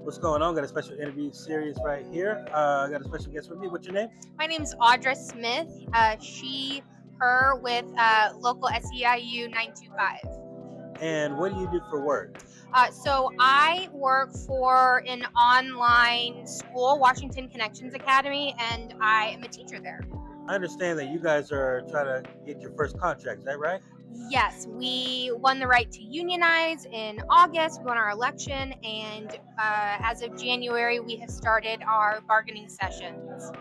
What's going on? Got a special interview series right here. I got a special guest with me. What's your name? My name's Audra Smith. She, her with local SEIU 925. And what do you do for work? So I work for an online school, Washington Connections Academy, and I am a teacher there. I understand that you guys are trying to get your first contract. Is that right? Yes, we won the right to unionize in August. We won our election, and as of January, we have started our bargaining sessions.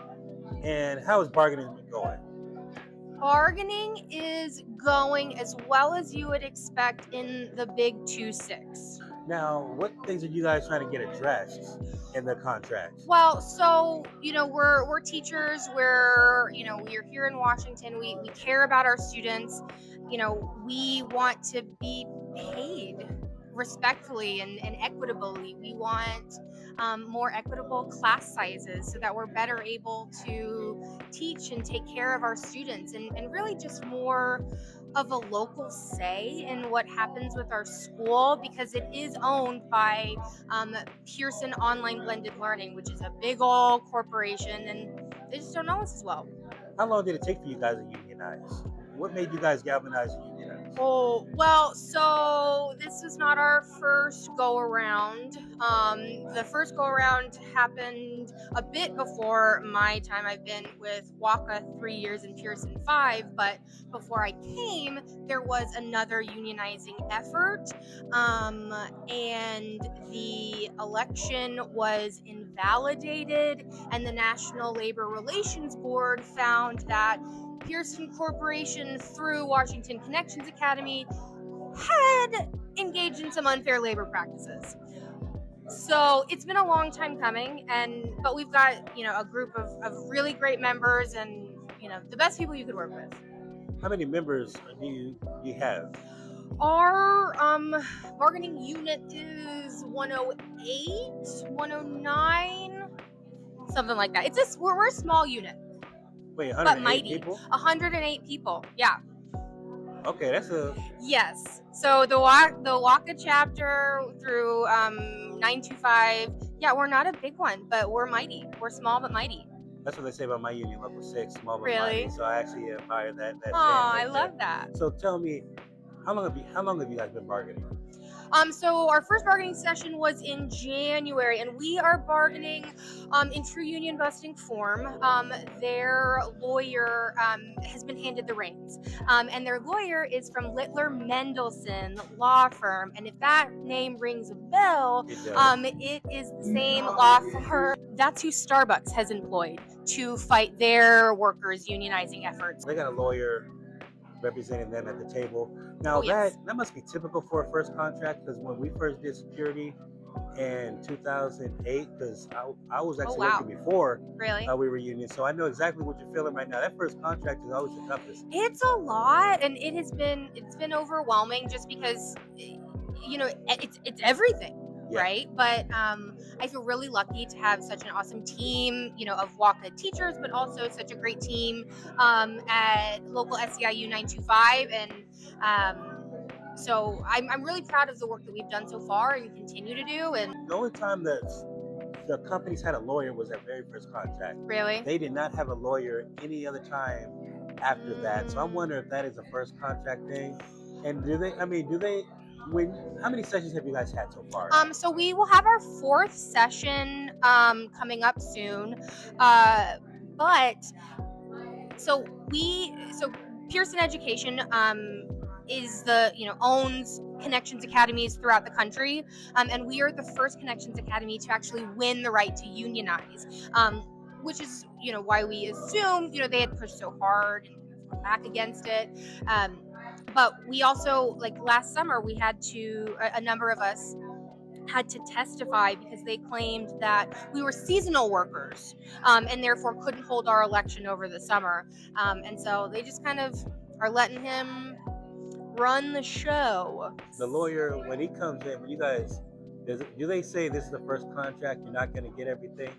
And how is bargaining been going? Bargaining is going as well as you would expect in the big 2-6. Now, what things are you guys trying to get addressed in the contract? Well, so we're teachers. We're here in Washington. We care about our students. We want to be paid respectfully and equitably. We want more equitable class sizes so that we're better able to teach and take care of our students, and really just more of a local say in what happens with our school, because it is owned by Pearson Online Blended Learning, which is a big old corporation, and they just don't know us as well. How long did it take for you guys to unionize? What made you guys galvanize and unionize? Oh, well, so this was not our first go around. The first go around happened a bit before my time. I've been with WACA 3 years and Pearson 5, but before I came, there was another unionizing effort, and the election was invalidated, and the National Labor Relations Board found that Pearson Corporation, through Washington Connections Academy, had engaged in some unfair labor practices. So it's been a long time coming, but we've got a group of really great members, and the best people you could work with. How many members do you have? Our bargaining unit is 108, 109, something like that. We're a small unit. Wait, But 108 mighty. people? 108 people. Yeah. Okay, that's a... Yes. So the WACA chapter through 925. Yeah, we're not a big one, but we're mighty. We're small but mighty. That's what they say about my union, Local 6, small but Really? mighty. So I actually admire that. Oh, I love that. So tell me, how long have you guys been bargaining? So our first bargaining session was in January, and we are bargaining in true union busting form. Their lawyer has been handed the reins, and their lawyer is from Littler Mendelson Law Firm. And if that name rings a bell, it is the same law firm. That's who Starbucks has employed to fight their workers' unionizing efforts. They got a lawyer representing them at the table. Now yes. that must be typical for a first contract, because when we first did security in 2008, because I was actually working before really? We were union, so I know exactly what you're feeling right now. That first contract is always the toughest. It's a lot, and it's been overwhelming, just because it's everything. Yeah. Right. But I feel really lucky to have such an awesome team, of WACA teachers, but also such a great team at local SEIU 925. And so I'm really proud of the work that we've done so far and continue to do. And the only time that the companies had a lawyer was their very first contract. Really? They did not have a lawyer any other time after that. So I wonder if that is a first contract thing. And how many sessions have you guys had so far? So we will have our 4th session coming up soon. So Pearson Education is owns Connections Academies throughout the country, and we are the first Connections Academy to actually win the right to unionize, which is why we assumed they had pushed so hard and back against it. But we also, last summer, we had a number of us had to testify because they claimed that we were seasonal workers, and therefore couldn't hold our election over the summer. And so they just kind of are letting him run the show. The lawyer, when he comes in, when you guys, do they say this is the first contract, you're not going to get everything?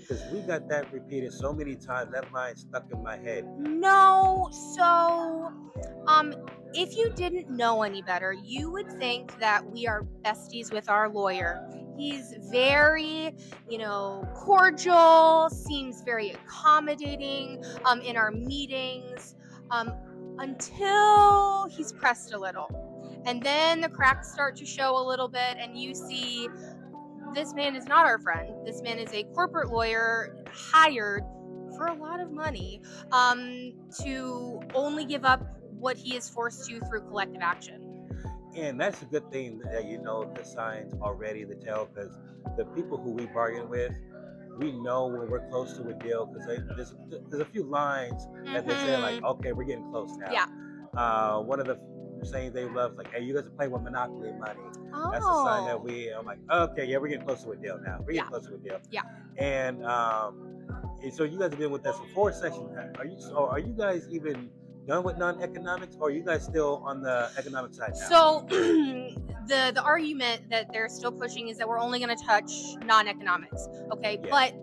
Because we got that repeated so many times, that line stuck in my head. No, so if you didn't know any better, you would think that we are besties with our lawyer. He's very, cordial, seems very accommodating in our meetings, until he's pressed a little. And then the cracks start to show a little bit, and you see this man is not our friend. This man is a corporate lawyer hired for a lot of money to only give up what he is forced to through collective action. And that's a good thing that you know the signs already to tell, because the people who we bargain with, we know when we're close to a deal, because there's a few lines that they say like, okay, we're getting close now. Yeah. One of the sayings they love is like, hey, you guys are playing with Monopoly money. Oh. That's a sign that I'm like, okay, yeah, we're getting close to a deal now. We're getting close to a deal. Yeah. And so you guys have been with us for 4 sessions. Are you guys even done with non-economics, or are you guys still on the economic side now? So the argument that they're still pushing is that we're only going to touch non-economics. Okay. Yeah. But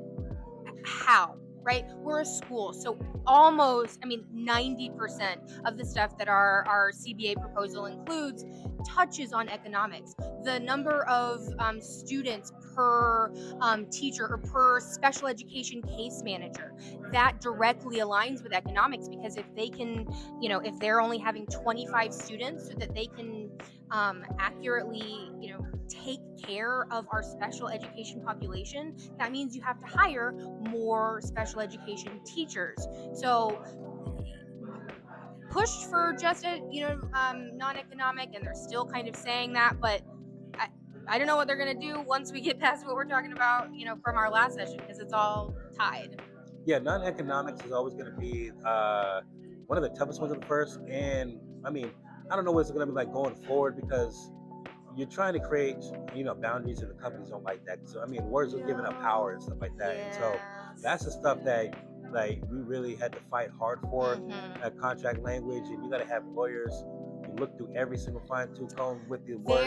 how? Right? We're a school, so almost, 90% of the stuff that our CBA proposal includes touches on economics. The number of students per teacher or per special education case manager, that directly aligns with economics, because if they can, if they're only having 25 students so that they can accurately, take care of our special education population, that means you have to hire more special education teachers. So pushed for just a non-economic, and they're still kind of saying that, but I don't know what they're going to do once we get past what we're talking about, from our last session, because it's all tied. Yeah, non-economics is always going to be one of the toughest ones at first, and I don't know what it's going to be like going forward, because you're trying to create, boundaries, and the companies don't like that. So words are giving up power and stuff like that. Yes. And so that's the stuff that we really had to fight hard for, contract language, and you got to have lawyers who look through every single fine-tooth comb with the words.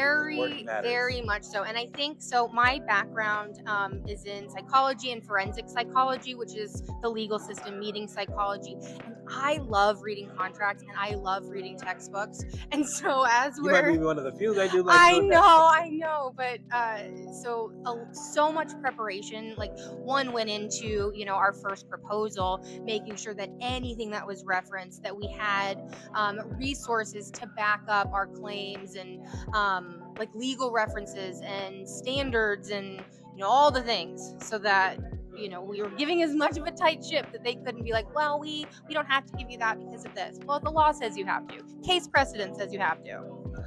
Very much so. And I think so. My background is in psychology and forensic psychology, which is the legal system meeting psychology. And I love reading contracts, and I love reading textbooks. And so you might be one of the few that do like. I know, but so much preparation. Like, one went into our first proposal, making sure that anything that was referenced, that we had resources to back up our claims, and like legal references and standards, and all the things, so that we were giving as much of a tight ship that they couldn't be like, well, we don't have to give you that because of this. Well, the law says you have to. Case precedent says you have to.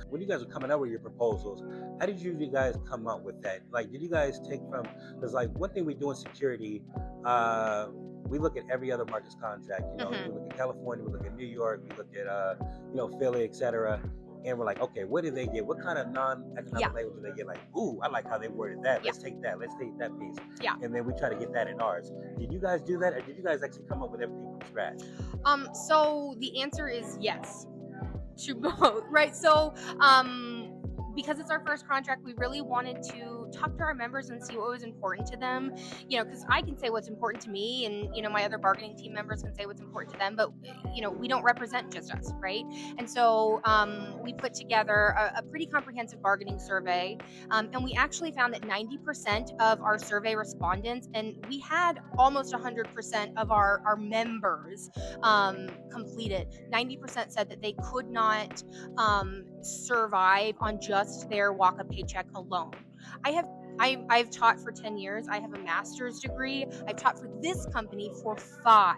When you guys were coming up with your proposals, how did you guys come up with that? Like, did you guys take from, because like one thing we do in security, we look at every other market's contract. We look at California, we look at New York, we look at Philly, etc. And we're like, okay, what did they get? What kind of non-economic language do they get? Like, ooh, I like how they worded that. Let's take that. Let's take that piece. Yeah. And then we try to get that in ours. Did you guys do that, or did you guys actually come up with everything from scratch? So the answer is yes to both, right? So, because it's our first contract, we really wanted to talk to our members and see what was important to them, because I can say what's important to me, and my other bargaining team members can say what's important to them, but we don't represent just us, right? And so we put together a pretty comprehensive bargaining survey, and we actually found that 90% of our survey respondents, and we had almost 100% of our members completed, 90% said that they could not survive on just their walk-up paycheck alone. I've taught for 10 years. I have a master's degree. I've taught for this company for 5,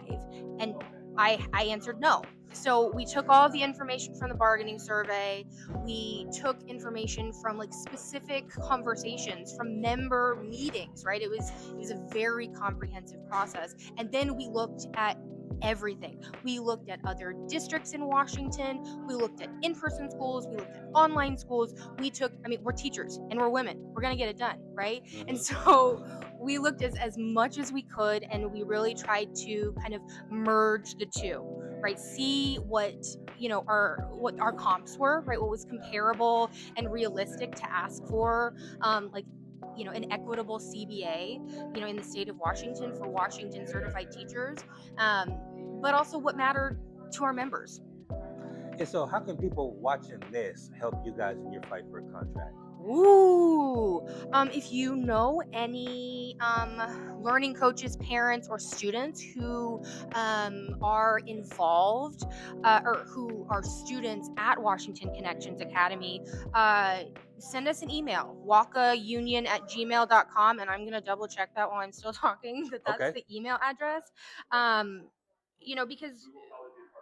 and I answered no. So we took all of the information from the bargaining survey. We took information from like specific conversations, from member meetings, right? It was a very comprehensive process. And then we looked at everything. We looked at other districts in Washington. We looked at in-person schools. We looked at online schools. We're teachers and we're women. We're going to get it done, right? Mm-hmm. And so we looked as much as we could, and we really tried to kind of merge the two, right? See what our comps were, right? What was comparable and realistic to ask for, an equitable CBA, in the state of Washington for Washington certified teachers, but also what mattered to our members. And so how can people watching this help you guys in your fight for a contract? Ooh, if you know any learning coaches, parents, or students who are involved or who are students at Washington Connections Academy, send us an email, wakaunion@gmail.com. And I'm going to double check that while I'm still talking, that that's Okay. the email address. Um, because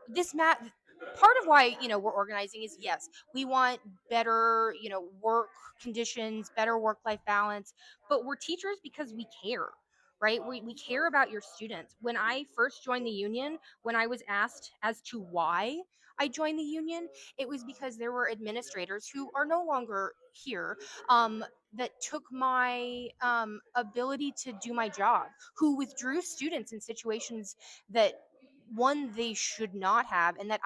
this part of why we're organizing is, yes, we want better work conditions, better work life balance, but we're teachers because we care, right? We care about your students. When I first joined the union, when I was asked as to why I joined the union, it was because there were administrators who are no longer here, that took my ability to do my job, who withdrew students in situations that, one, they should not have, and that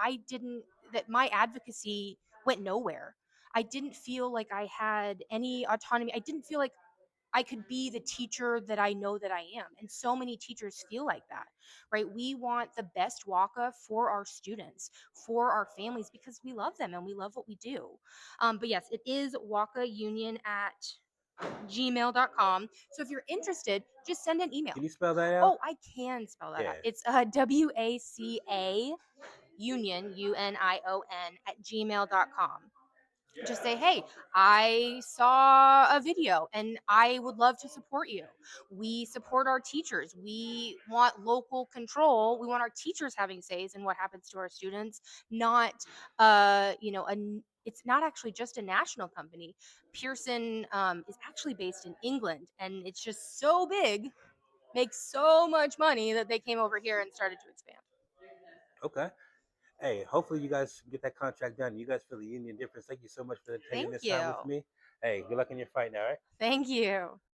my advocacy went nowhere. I didn't feel like I had any autonomy. I didn't feel like I could be the teacher that I know that I am. And so many teachers feel like that, right? We want the best WACA for our students, for our families, because we love them and we love what we do. But yes, it is wakaunion@gmail.com. So if you're interested, just send an email. Can you spell that out? Oh, I can spell that out. Yeah. It's WACA union, UNION, @gmail.com. Just say, hey, I saw a video and I would love to support you. We support our teachers. We want local control. We want our teachers having says in what happens to our students, not, it's not actually just a national company. Pearson is actually based in England, and it's just so big, makes so much money, that they came over here and started to expand. Okay. Hey, hopefully you guys get that contract done. You guys feel the union difference. Thank you so much for taking Thank this time with you. me. Hey, good luck in your fight now, all right? Thank you.